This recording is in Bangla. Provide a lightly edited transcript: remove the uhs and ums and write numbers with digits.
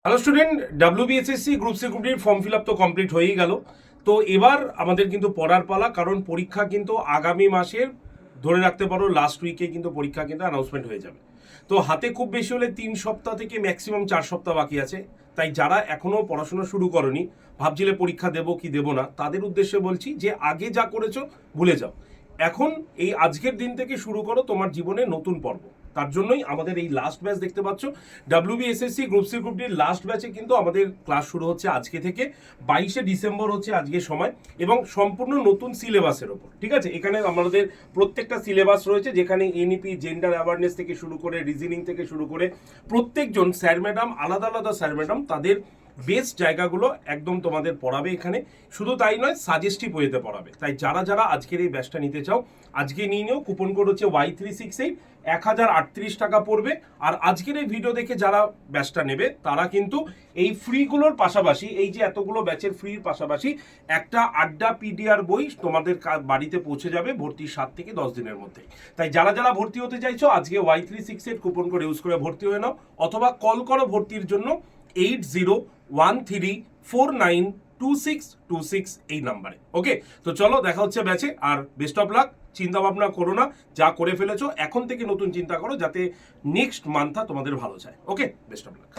Hello student, WBSSC group C group ডির ফর্ম ফিল আপ তো কমপ্লিট হয়েই গেল। তো এবার আমাদের কিন্তু পড়ার পালা, কারণ পরীক্ষা কিন্তু আগামী মাসের ধরে রাখতে পারো লাস্ট উইকে কিন্তু পরীক্ষা কিন্তু অ্যানাউন্সমেন্ট হয়ে যাবে। তো হাতে খুব বেশি হলে 3 সপ্তাহ থেকে ম্যাক্সিমাম 4 সপ্তাহ বাকি আছে। তাই যারা এখনো পড়াশোনা শুরু করনি, ভাবছিলে পরীক্ষা দেবো কি দেবো না, তাদের উদ্দেশ্যে বলছি যে আগে যা করেছো ভুলে যাও। এখন এই আজকের দিন থেকে শুরু করো তোমার জীবনের নতুন পর্ব। তার জন্যই আমাদের এই লাস্ট ব্যাচ দেখতে পাচ্ছ, ডাব্লিউবিএসএসসি গ্রুপ সি গ্রুপ ডির লাস্ট ব্যাচে কিন্তু আমাদের ক্লাস শুরু হচ্ছে আজকে থেকে। 22শে ডিসেম্বর হচ্ছে আজকের সময়, এবং সম্পূর্ণ নতুন সিলেবাসের ওপর। ঠিক আছে, এখানে আমাদের প্রত্যেকটা সিলেবাস রয়েছে, যেখানে এনইপি, জেন্ডার অ্যাওয়ারনেস থেকে শুরু করে রিজনিং থেকে শুরু করে প্রত্যেকজন স্যার ম্যাডাম, আলাদা আলাদা স্যার ম্যাডাম তাদের বেস্ট জায়গাগুলো একদম তোমাদের পড়াবে এখানে। শুধু তাই নয়, সাজেস্টিভ ওয়েতে পড়াবে। তাই যারা যারা আজকের এই ব্যাচটা নিতে চাও আজকে নিয়ে নিও। কুপন কোড হচ্ছে Y368, 1038 টাকা পড়বে। আর আজকের এই ভিডিও দেখে যারা ব্যাচটা নেবে তারা কিন্তু এই ফ্রিগুলোর পাশাপাশি, এই যে এতগুলো ব্যাচের ফ্রির পাশাপাশি একটা আড্ডা পিডিআর বই তোমাদের বাড়িতে পৌঁছে যাবে ভর্তির 7 থেকে 10 দিনের মধ্যে। তাই যারা যারা ভর্তি হতে চাইছো আজকে Y368 কুপন কোড ইউজ করে ভর্তি হয়ে নাও, অথবা কল করো ভর্তির জন্য 8013492626 এই নাম্বারে। ওকে, তো চলো দেখা হচ্ছে ব্যাচে। আর বেস্ট অফ লাক। চিন্তা ভাবনা করো না, যা করে ফেলেছো এখন থেকে নতুন চিন্তা করো, যাতে নেক্সট মান্থটা তোমাদের ভালো যায়। ওকে, বেস্ট অফ লাক।